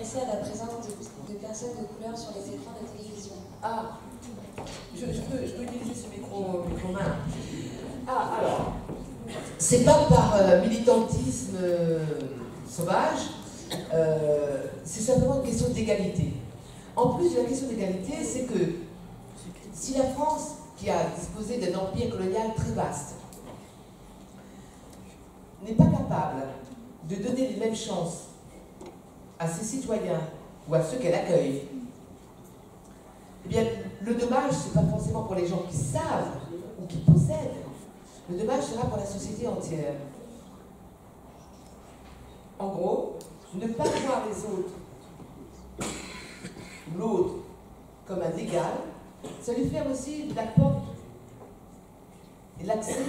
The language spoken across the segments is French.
intéressée à la présence de personnes de couleur sur les écrans de télévision. Ah, je peux utiliser ce micro main. Ah, alors, c'est pas par militantisme sauvage, c'est simplement une question d'égalité. En plus de la question d'égalité, c'est que si la France, qui a disposé d'un empire colonial très vaste, n'est pas capable de donner les mêmes chances à ses citoyens ou à ceux qu'elle accueille, eh bien, le dommage, ce n'est pas forcément pour les gens qui savent ou qui possèdent. Le dommage sera pour la société entière. En gros, ne pas voir les autres, l'autre, comme un égal, ça lui fait aussi la porte et l'accès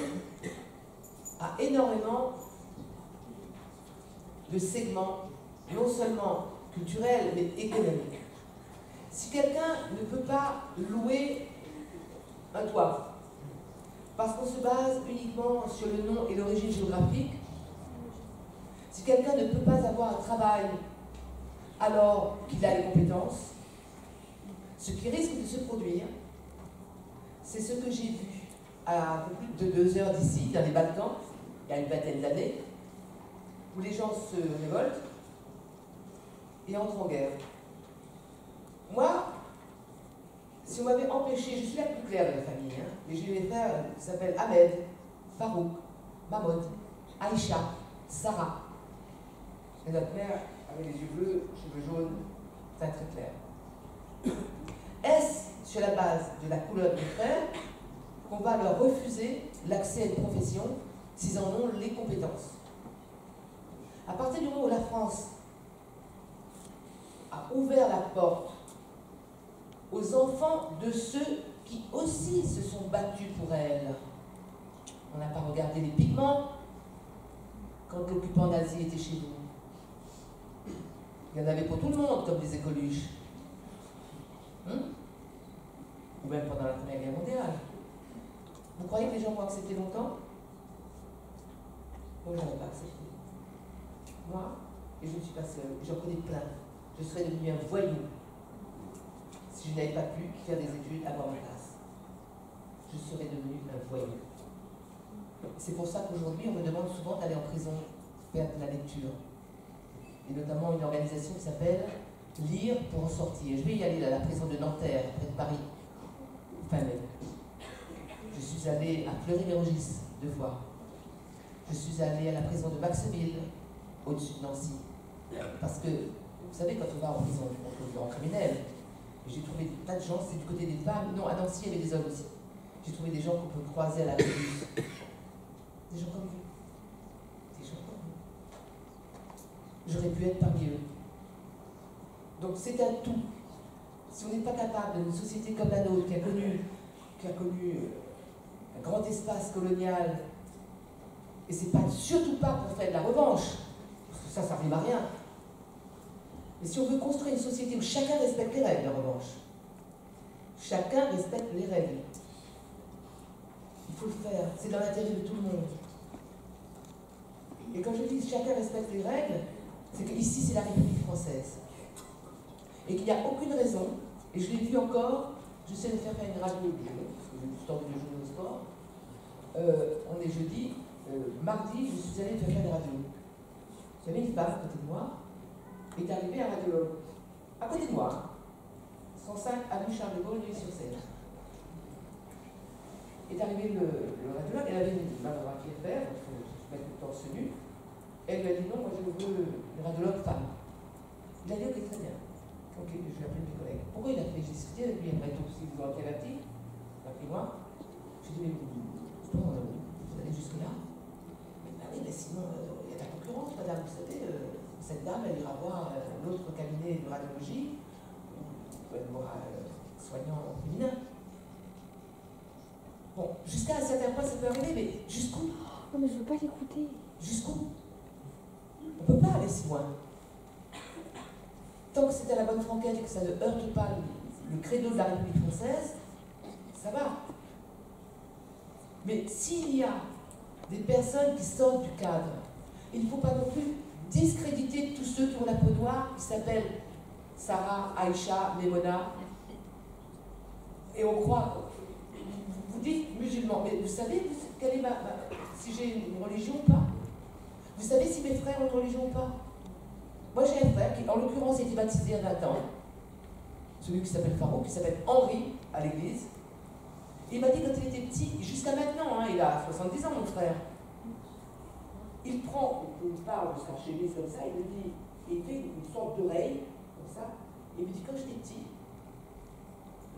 à énormément de segments, non seulement culturels, mais économiques. Si quelqu'un ne peut pas louer un toit, parce qu'on se base uniquement sur le nom et l'origine géographique, si quelqu'un ne peut pas avoir un travail alors qu'il a les compétences, ce qui risque de se produire, c'est ce que j'ai vu à un peu plus de 2 heures d'ici, dans les Balkans, il y a une vingtaine d'années, où les gens se révoltent et entrent en guerre. Moi, si on m'avait empêché, je suis la plus claire de la famille, hein, mais j'ai des frères qui s'appellent Ahmed, Farouk, Mahmoud, Aïcha, Sarah. Et notre mère avait les yeux bleus, cheveux jaunes, teint très clair. Est-ce sur la base de la couleur des frères qu'on va leur refuser l'accès à une profession s'ils en ont les compétences? À partir du moment où la France a ouvert la porte aux enfants de ceux qui aussi se sont battus pour elle, on n'a pas regardé les pigments quand l'occupant nazi était chez nous. Il y en avait pour tout le monde, comme des écoluches. Ou même pendant la Première Guerre mondiale. Vous croyez que les gens vont accepter longtemps? Moi, je n'aurais pas accepté. Moi, et je ne suis pas seule, j'en connais plein, je serais devenu un voyou si je n'avais pas pu faire des études à ma place. Je serais devenu un voyou. C'est pour ça qu'aujourd'hui, on me demande souvent d'aller en prison faire de la lecture. Et notamment une organisation qui s'appelle Lire pour en sortir. Je vais y aller à la prison de Nanterre, près de Paris, fin mai. Je suis allée à Fleury-Mérogis 2 fois. Je suis allée à la prison de Maxville, au-dessus de Nancy. Parce que, vous savez, quand on va en prison, on va en criminel, j'ai trouvé des tas de gens, c'est du côté des femmes. Non, à Nancy, il y avait des hommes aussi. J'ai trouvé des gens qu'on peut croiser à la rue. Des gens comme vous. Des gens comme vous. J'aurais pu être parmi eux. Donc c'est un tout. Si on n'est pas capable d'une société comme la nôtre, qui a connu un grand espace colonial, et c'est pas surtout pas pour faire de la revanche, parce que ça rime à rien. Mais si on veut construire une société où chacun respecte les règles, en revanche, chacun respecte les règles, il faut le faire, c'est dans l'intérêt de tout le monde. Et quand je dis chacun respecte les règles, c'est qu'ici c'est la République française. Et qu'il n'y a aucune raison, et je l'ai vu encore, j'essaie de faire une radio, parce que j'ai du temps de jouer au sport, on est jeudi, mardi, je suis allée faire une radio. J'avais une femme à côté de moi, est arrivée à radiologue, à côté de moi, 105 avenue Charles de Gaulle, Neuilly-sur-Seine. Est arrivé le radiologue, elle avait une mammographie à faire, il faut se mettre torse nu. Elle lui a dit non, moi je veux une radiologue femme. Il a dit ok, très bien. Ok, je vais appeler mes collègues. Pourquoi il a fait? J'ai discuté avec lui après tout, si vous avez averti, appelez-moi. J'ai dit mais vous allez jusque-là? Ah oui, mais sinon, il y a de la concurrence, madame, vous savez, cette dame, elle ira voir l'autre cabinet de radiologie, où elle aura soignant féminin. Bon, jusqu'à un certain point, ça peut arriver, mais jusqu'où? Non, mais je veux pas l'écouter. Jusqu'où? On ne peut pas aller si loin. Tant que c'est à la bonne franquette et que ça ne heurte pas le credo de la République française, ça va. Mais s'il y a des personnes qui sortent du cadre, il ne faut pas non plus discréditer tous ceux qui ont la peau noire, qui s'appellent Sarah, Aïcha, Memona. Et on croit, vous dites musulman, mais vous savez quelle est si j'ai une religion ou pas? Vous savez si mes frères ont une religion ou pas? Moi j'ai un frère qui, en l'occurrence, a été baptisé à 20 ans. Celui qui s'appelle Farouk, qui s'appelle Henri à l'église. Il m'a dit quand il était petit, jusqu'à maintenant, hein, il a 70 ans mon frère. Il parle de sa chemise comme ça, il me dit, il fait une sorte d'oreille, comme ça, et il me dit quand j'étais petit,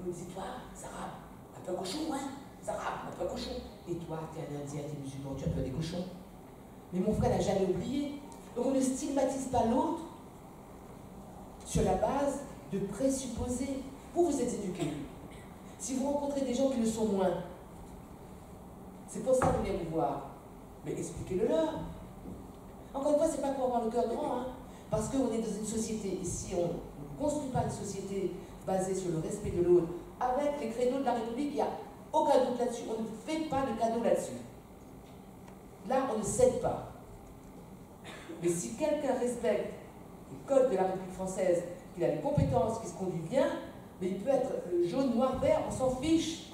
il me dit, toi, Sarah, un peu cochon, hein? Sarah, un peu cochon. Et toi, t'es un Indien, t'es musulman, tu as peur des cochons. Mais mon frère n'a jamais oublié. Donc on ne stigmatise pas l'autre sur la base de présupposés. Vous, vous êtes éduqués. Si vous rencontrez des gens qui le sont moins, c'est pour ça que vous venez vous voir. Mais expliquez-le leur. Encore une fois, ce n'est pas pour avoir le cœur grand, hein, parce qu'on est dans une société, et si on ne construit pas une société basée sur le respect de l'autre, avec les créneaux de la République, il n'y a aucun doute là-dessus. On ne fait pas de cadeau là-dessus. Là, on ne cède pas. Mais si quelqu'un respecte les codes de la République française, qu'il a les compétences, qu'il se conduit bien, mais il peut être jaune, noir, vert, on s'en fiche.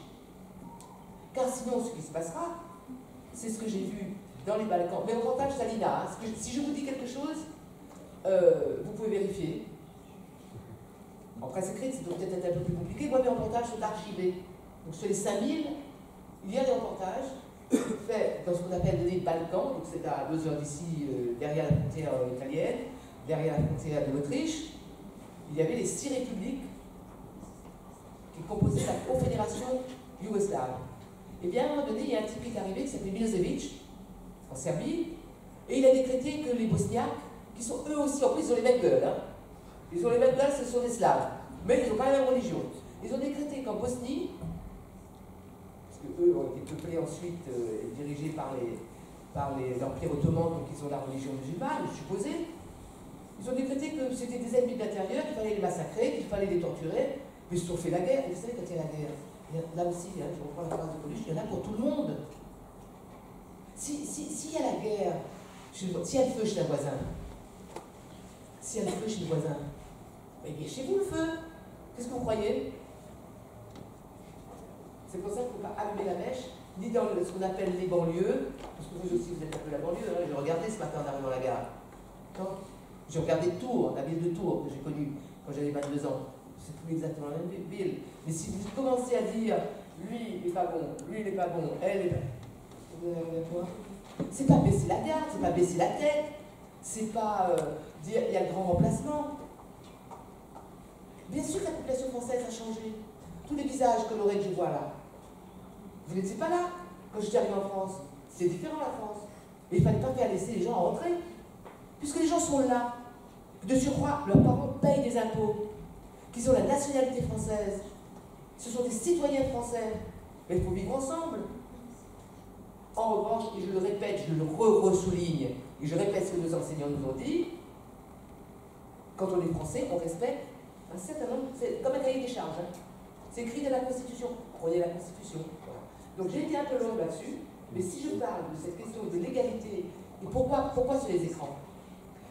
Car sinon, ce qui se passera, c'est ce que j'ai vu dans les Balkans. Mais au reportage Salina, hein, si je vous dis quelque chose, vous pouvez vérifier. En presse écrite, c'est peut-être un peu plus compliqué. Moi, mes reportages sont archivés. Donc sur les 5000, il y a des reportages faits dans ce qu'on appelle les Balkans. Donc c'est à 2 heures d'ici, derrière la frontière italienne, derrière la frontière de l'Autriche. Il y avait les 6 républiques qui composaient la Confédération yougoslave. Et bien, à un moment donné, il y a un type qui est arrivé qui s'appelait Milosevic, en Serbie, et il a décrété que les Bosniaques, qui sont eux aussi, en plus, ils ont les mêmes gueules, hein. Ils ont les mêmes gueules, ce sont des Slaves, mais ils n'ont pas la même religion. Ils ont décrété qu'en Bosnie, parce qu'eux ont été peuplés ensuite et dirigés par l'Empire ottoman, donc ils ont la religion musulmane, supposée. Ils ont décrété que c'était des ennemis de l'intérieur, qu'il fallait les massacrer, qu'il fallait les torturer, mais ils se sont fait la guerre. Et vous savez, quand il y a la guerre, là aussi, hein, je reprends la phrase de Coluche, il y en a pour tout le monde. S'il y a la guerre, s'il y a le feu chez un voisin, s'il y a le feu chez le voisin, mais il y a chez vous le feu. Qu'est-ce que vous croyez? C'est pour ça qu'il ne faut pas allumer la mèche, ni dans ce qu'on appelle les banlieues, parce que vous aussi vous êtes un peu la banlieue, hein. J'ai regardé ce matin en arrivant à la gare. J'ai regardé Tours, la ville de Tours que j'ai connue quand j'avais 22 ans. C'est plus exactement la même ville. Mais si vous commencez à dire lui il n'est pas bon, lui il n'est pas bon, elle est pas. C'est pas baisser la garde, c'est pas baisser la tête, c'est pas dire il y a le grand remplacement. Bien sûr que la population française a changé. Tous les visages colorés que je vois là, vous n'étiez pas là quand j'étais arrivé en France. C'est différent la France. Et il ne fallait pas faire laisser les gens rentrer. Puisque les gens sont là. De surcroît, leurs parents payent des impôts. Qu'ils ont la nationalité française. Ce sont des citoyens français. Mais il faut vivre ensemble. En revanche, et je le répète, je le re-souligne, et je répète ce que nos enseignants nous ont dit, quand on est français, on respecte un certain nombre, c'est comme un cahier des charges. Hein. C'est écrit dans la Constitution. Prenez la Constitution. Voilà. Donc j'ai été un peu longue là-dessus, mais si je parle de cette question de l'égalité, et pourquoi sur les écrans?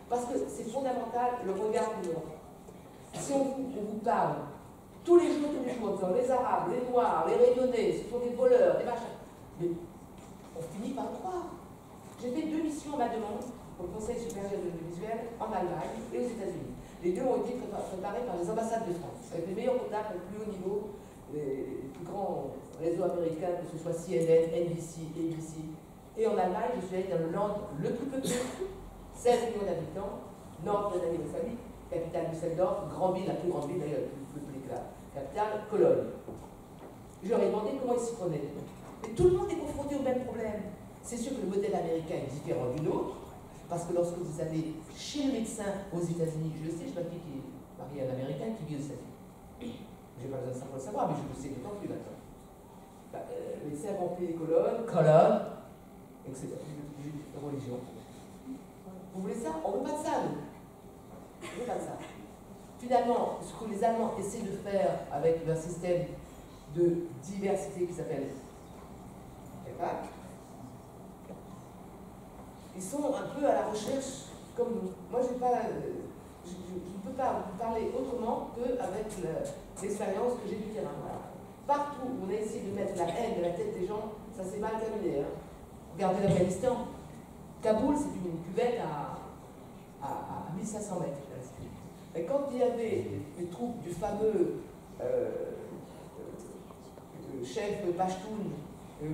Parce que c'est fondamental le regard de l'autre. Si on vous parle tous les jours, en disant les Arabes, les Noirs, les Réunionnais, ce sont des voleurs, des machins, mais on finit par le croire. J'ai fait 2 missions à ma demande au Conseil supérieur de l'audiovisuel en Allemagne et aux États-Unis. Les 2 ont été préparés par les ambassades de France, avec les meilleurs contacts, le plus haut niveau, les plus grands réseaux américains, que ce soit CNN, NBC, ABC. Et en Allemagne, je suis allée dans le land le plus peuplé, 16 millions d'habitants, nord de Rheinland-Pfalz, capitale Düsseldorf, grande ville, la plus grande ville d'ailleurs, plus peuplée que la capitale, Cologne. Je leur ai demandé comment ils s'y prenaient. Et tout le monde est confronté au même problème. C'est sûr que le modèle américain est différent du nôtre, parce que lorsque vous allez chez le médecin aux États-Unis, je le sais, je ma fille qui est mariée à un Américain qui vit aux États-Unis. Je n'ai pas besoin de ça pour le savoir, mais je le sais d'autant plus maintenant. Le médecin remplit les colonnes, etc. Religion. Vous voulez ça? On ne veut pas de ça, nous. On ne veut pas de ça. Finalement, ce que les Allemands essaient de faire avec leur système de diversité qui s'appelle EPAC, ils sont un peu à la recherche, comme nous. Moi, j'ai pas. ne peux pas vous parler autrement qu'avec l'expérience que j'ai du terrain. Voilà. Partout où on a essayé de mettre la haine de la tête des gens, ça s'est mal terminé. Hein. Regardez l'Afghanistan. Kaboul, c'est une cuvette à 1500 mètres. Et quand il y avait les troupes du fameux chef Pashtun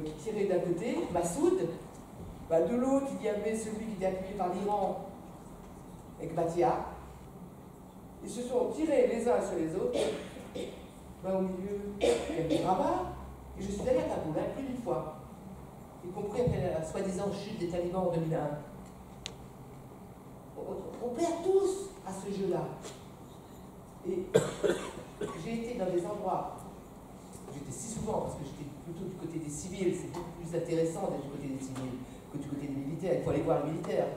qui tirait d'un côté, Massoud, bah de l'autre, il y avait celui qui était appuyé par l'Iran, Ekbatia. Ils se sont tirés les uns sur les autres. Bah, au milieu, il y avait Rabat. Et je suis allée à Kaboul, hein, plus d'une fois. Y compris après la soi-disant chute des talibans en 2001. On perd tous à ce jeu-là. Et j'ai été dans des endroits, j'étais si souvent, parce que j'étais plutôt du côté des civils, c'est beaucoup plus intéressant d'être du côté des civils que du côté des militaires. Il faut aller voir les militaires.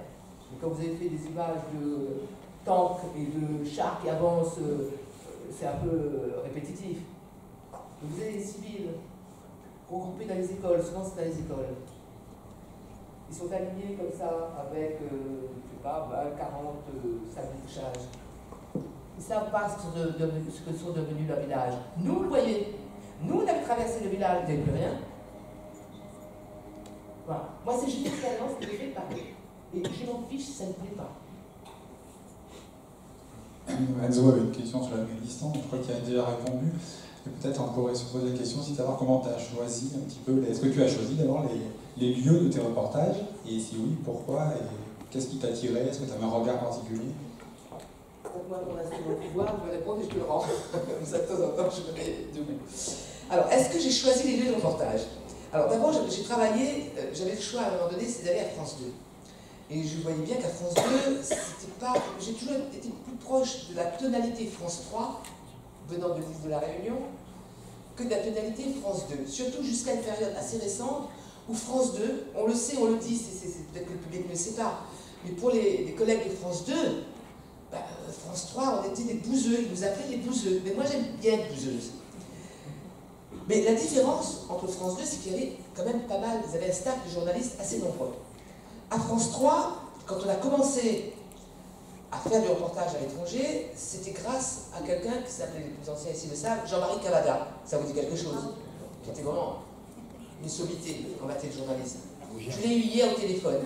Et quand vous avez fait des images de tanks et de chars qui avancent, c'est un peu répétitif. Donc vous avez les civils regroupés dans les écoles, souvent c'est dans les écoles. Ils sont alignés comme ça, avec, je sais pas, 40 salles de couchage. Ils ne savent pas ce que sont devenus leurs villages. Nous, vous le voyez, nous, on avait traversé le village, il n'y avait plus rien. Voilà. Moi, c'est juste l'expérience que j'ai fait de Paris. Et je m'en fiche si ça ne plaît pas. Enzo avait une question sur l'Afghanistan, je crois qu'il a déjà répondu. Et peut-être on pourrait se poser la question, si savoir comment tu as choisi un petit peu, est-ce que tu as choisi d'abord les lieux de tes reportages, et si oui, pourquoi, et qu'est-ce qui t'a attiré, est-ce que tu avais un regard particulier? Moi, pour l'instant, mon pouvoir, je vais répondre et je te le rends. Comme ça, de temps en temps, je me mets debout. Alors, est-ce que j'ai choisi les lieux de reportage? Alors, d'abord, j'ai travaillé, j'avais le choix à un moment donné, c'est d'aller à France 2. Et je voyais bien qu'à France 2, c'était pas. J'ai toujours été plus proche de la tonalité France 3, venant de l'île de la Réunion, que de la tonalité France 2. Surtout jusqu'à une période assez récente où France 2, on le sait, on le dit, c'est peut-être que le public ne le sait pas, mais pour les collègues de France 2, bah, France 3, on était des bouseux, ils nous appelaient les bouseux. Mais moi, j'aime bien être bouseuse. Mais la différence entre France 2, c'est qu'il y avait quand même pas mal, ils avaient un staff de journalistes assez nombreux. À France 3, quand on a commencé à faire du reportage à l'étranger, c'était grâce à quelqu'un qui s'appelait, les plus anciens ici le savent, Jean-Marie Cavada. Ça vous dit quelque chose? Qui était vraiment une sommité en matière de journalisme. Je l'ai eu hier au téléphone.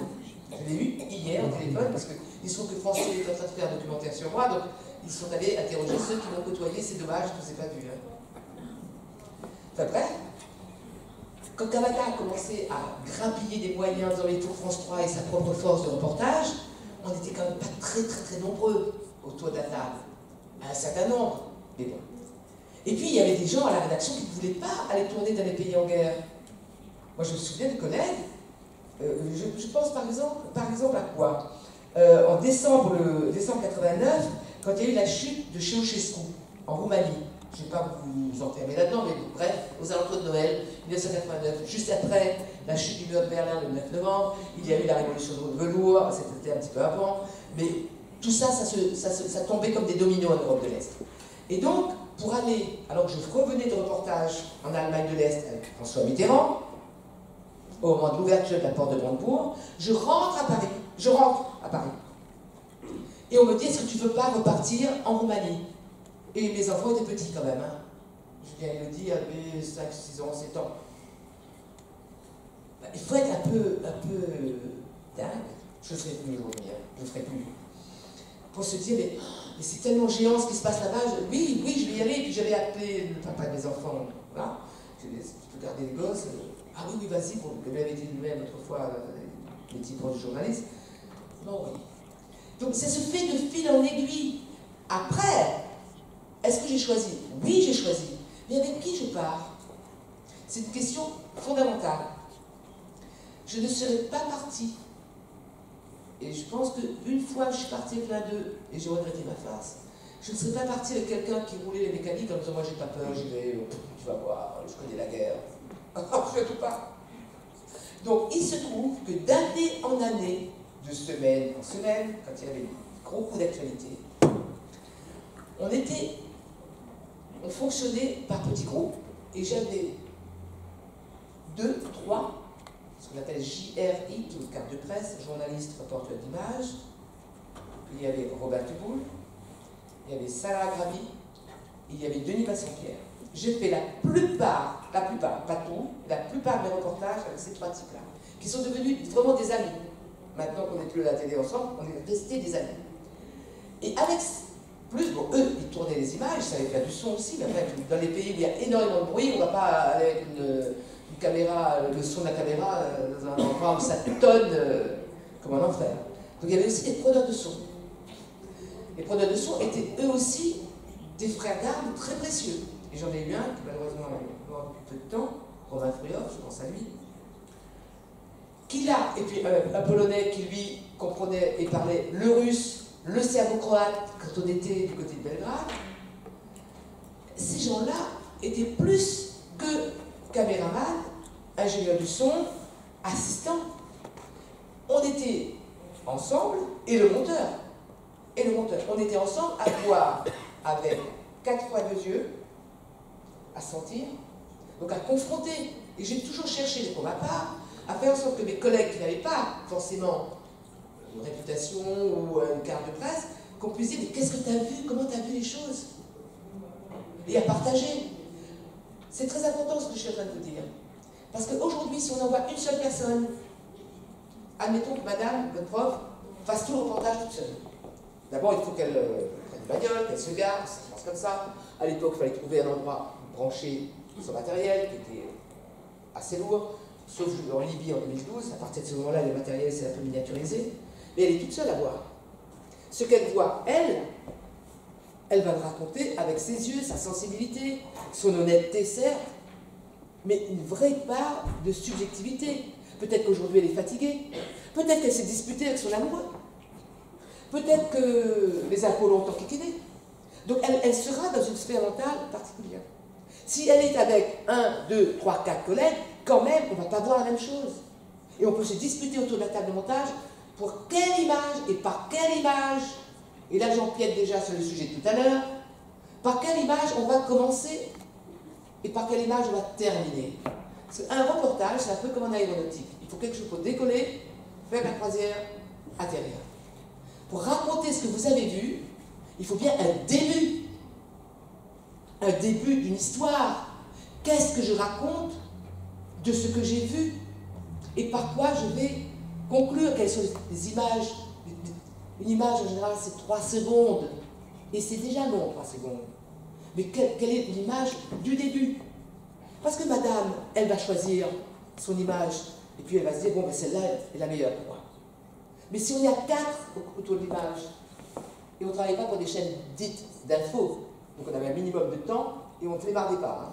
Je l'ai eu hier au téléphone parce qu'il se trouve que France 2 est en train de faire un documentaire sur moi, donc ils sont allés interroger ceux qui m'ont côtoyé. C'est dommage, je ne vous ai pas vu. Hein. Enfin bref, quand Cavada a commencé à grappiller des moyens dans les tours France 3 et sa propre force de reportage, on n'était quand même pas très nombreux autour de la table. Un certain nombre, mais bon. Et puis il y avait des gens à la rédaction qui ne voulaient pas aller tourner dans les pays en guerre. Moi je me souviens de collègues, je pense par exemple à quoi? En décembre 89, quand il y a eu la chute de Ceausescu en Roumanie. Je ne vais pas vous enfermer là-dedans, mais bref, aux alentours de Noël, 1989, juste après la chute du mur de Berlin le 9 novembre, il y a eu la révolution de velours, c'était un petit peu avant, mais tout ça, ça tombait comme des dominos en Europe de l'Est. Et donc, pour aller, alors que je revenais de reportage en Allemagne de l'Est avec François Mitterrand, au moment de l'ouverture de la porte de Brandebourg, je rentre à Paris. Et on me dit, est-ce que tu ne veux pas repartir en Roumanie? Et mes enfants étaient petits quand même. Hein. Julien et Elodie avaient 5, 6 ans, 7 ans. Il faut être un peu dingue. Je ne ferai plus aujourd'hui, hein. Je ne ferai plus. Pour se dire, mais c'est tellement géant ce qui se passe là-bas. Oui, je vais y aller. Et puis j'avais appelé le papa de mes enfants. Voilà. Je dis, tu peux garder les gosses. Ah oui, vas-y, comme il avait dit lui-même autrefois, les petits proches du journaliste. Non, oui. Donc ça se fait de fil en aiguille. Après, est-ce que j'ai choisi? Oui, j'ai choisi. Mais avec qui je pars? C'est une question fondamentale. Je ne serais pas partie. Et je pense qu'une fois que je suis partie avec l'un d'eux, et j'ai regretté ma face, je ne serais pas partie avec quelqu'un qui roulait les mécaniques en disant moi j'ai pas peur, j'y vais, tu vas voir, je connais la guerre. Je ne tout pas. Donc il se trouve que d'année en année, de semaine en semaine, quand il y avait des gros coups d'actualité, on fonctionnait par petits groupes, et j'avais 2, 3, ce qu'on appelle JRI, qui est une carte de presse, journaliste, reporter d'images. Puis il y avait Robert Duboul, il y avait Salah Grabi, et il y avait Denis Bassompierre. J'ai fait la plupart, pas tout, la plupart des reportages avec ces trois types-là, qui sont devenus vraiment des amis. Maintenant qu'on n'est plus à la télé ensemble, on est restés des amis. Et avec plus, bon, eux, ils tournaient les images, ils savaient faire du son aussi, mais après, dans les pays où il y a énormément de bruit, on ne va pas aller avec une caméra, le son de la caméra, dans un endroit où ça tonne comme un enfer. Donc il y avait aussi des preneurs de son. Les preneurs de son étaient eux aussi des frères d'armes très précieux. Et j'en ai eu un qui malheureusement est mort depuis peu de temps, Romain Friov, je pense à lui, qui là, et puis un Polonais qui lui comprenait et parlait le russe, le serbo-croate quand on était du côté de Belgrade. Ces gens-là étaient plus que caméraman, ingénieur du son, assistant. On était ensemble, et le monteur. On était ensemble à voir avec 4 fois 2 yeux, à sentir, donc à confronter. Et j'ai toujours cherché, pour ma part, à faire en sorte que mes collègues qui n'avaient pas forcément une réputation ou une carte de presse, qu'on puisse dire, mais qu'est-ce que tu as vu, comment tu as vu les choses? Et à partager. C'est très important ce que je suis en train de vous dire. Parce qu'aujourd'hui, si on envoie une seule personne, admettons que madame, votre prof, fasse tout le reportage toute seule. D'abord, il faut qu'elle prenne une bagnole, qu'elle se gare, ça se passe comme ça. À l'époque, il fallait trouver un endroit branché son matériel, qui était assez lourd, sauf en Libye en 2012. À partir de ce moment-là, le matériel s'est un peu miniaturisé. Mais elle est toute seule à voir. Ce qu'elle voit, elle va le raconter avec ses yeux, sa sensibilité, son honnêteté, certes, mais une vraie part de subjectivité. Peut-être qu'aujourd'hui elle est fatiguée, peut-être qu'elle s'est disputée avec son amoureux, peut-être que les impôts l'ont enquiquinée. Donc elle sera dans une sphère mentale particulière. Si elle est avec 1, 2, 3, 4 collègues, quand même, on ne va pas voir la même chose. Et on peut se disputer autour de la table de montage pour quelle image et par quelle image, et là j'empiète déjà sur le sujet de tout à l'heure, par quelle image on va commencer et par quelle image on va terminer. Parce qu'un reportage, c'est un peu comme en aéronautique. Il faut quelque chose pour décoller, faire la croisière, atterrir. Pour raconter ce que vous avez vu, il faut bien un début d'une histoire. Qu'est-ce que je raconte de ce que j'ai vu et par quoi je vais conclure? Quelles sont les images? Une image en général c'est 3 secondes et c'est déjà long 3 secondes. Mais quelle est l'image du début? Parce que madame, elle va choisir son image et puis elle va se dire bon ben celle-là est la meilleure pour moi. Mais si on est à 4 autour de l'image et on ne travaille pas pour des chaînes dites d'infos, donc on avait un minimum de temps et on ne flémardait pas. Hein.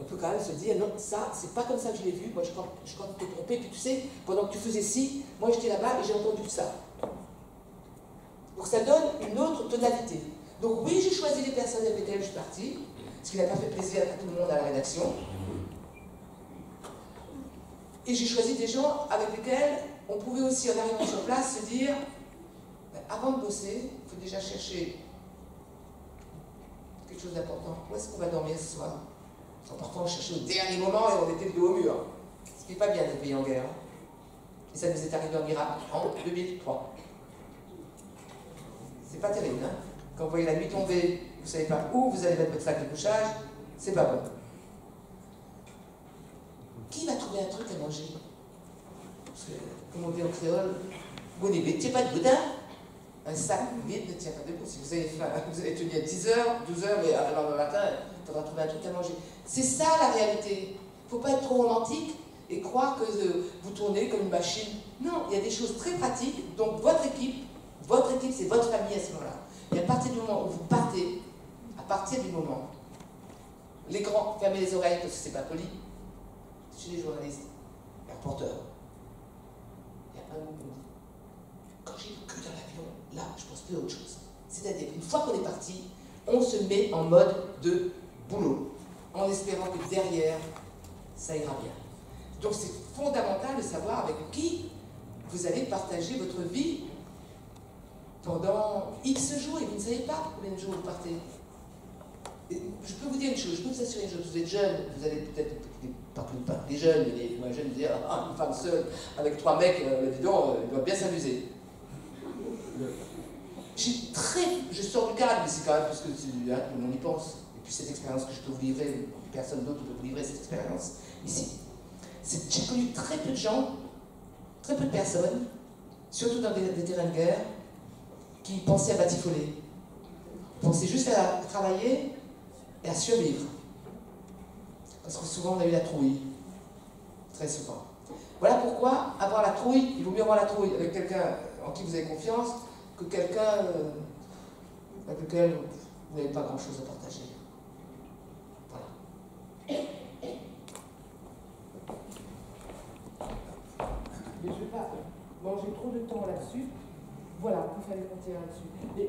On peut quand même se dire, non, ça, c'est pas comme ça que je l'ai vu, moi je crois que tu t'es trompé, puis tu sais, pendant que tu faisais ci, moi j'étais là-bas et j'ai entendu ça. Donc ça donne une autre tonalité. Donc oui, j'ai choisi les personnes avec lesquelles je suis partie, ce qui n'a pas fait plaisir à tout le monde à la rédaction. Et j'ai choisi des gens avec lesquels on pouvait aussi, en arrivant sur place, se dire, ben, avant de bosser, il faut déjà chercher quelque chose d'important. Où est-ce qu'on va dormir ce soir? Parfois on cherchait au dernier moment et on était le dos au mur. Ce qui n'est pas bien des pays en guerre. Et ça nous est arrivé en Irak en 2003. C'est pas terrible, hein? Quand vous voyez la nuit tomber, vous ne savez pas où vous allez mettre votre sac de couchage, c'est pas bon. Qui va trouver un truc à manger? Parce que, comme on dit en créole, vous ne tient pas de boudin. Un sac vide ne tient pas debout. Si vous avez faim, vous avez tenu à 10h, 12h, et alors le matin, il faudra trouver un truc à manger. C'est ça la réalité. Il ne faut pas être trop romantique et croire que vous tournez comme une machine. Non, il y a des choses très pratiques. Donc votre équipe c'est votre famille à ce moment-là. Et à partir du moment où vous partez, à partir du moment, les grands, fermez les oreilles parce que c'est pas poli, chez les journalistes, les reporters, il y a un mot qu'on dit. Quand j'ai le cul dans l'avion, là, je pense plus à autre chose. C'est-à-dire qu'une fois qu'on est parti, on se met en mode de boulot, en espérant que derrière, ça ira bien. Donc c'est fondamental de savoir avec qui vous allez partager votre vie pendant X jours et vous ne savez pas combien de jours vous partez. Et je peux vous dire une chose, je peux vous assurer une chose, vous êtes jeune, vous allez peut-être, pas les jeunes, mais les moins jeunes, vous dire, ah, une femme seule avec 3 mecs, dis donc, elle doit bien s'amuser. Je sors du cadre, mais c'est quand même parce que tout le monde y pense. Et puis cette expérience que je peux vous livrer, personne d'autre ne peut vous livrer cette expérience ici. J'ai connu très peu de gens, très peu de personnes, surtout dans des terrains de guerre, qui pensaient à batifoler. Ils pensaient juste à travailler et à survivre. Parce que souvent on a eu la trouille. Très souvent. Voilà pourquoi avoir la trouille, il vaut mieux avoir la trouille avec quelqu'un en qui vous avez confiance que quelqu'un avec lequel vous n'avez pas grand-chose à partager. Voilà. Mais je ne vais pas manger trop de temps là-dessus. Voilà, il fallait compter là-dessus. Mais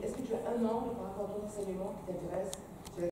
est-ce que tu as un angle par rapport à ton enseignement qui t'intéresse?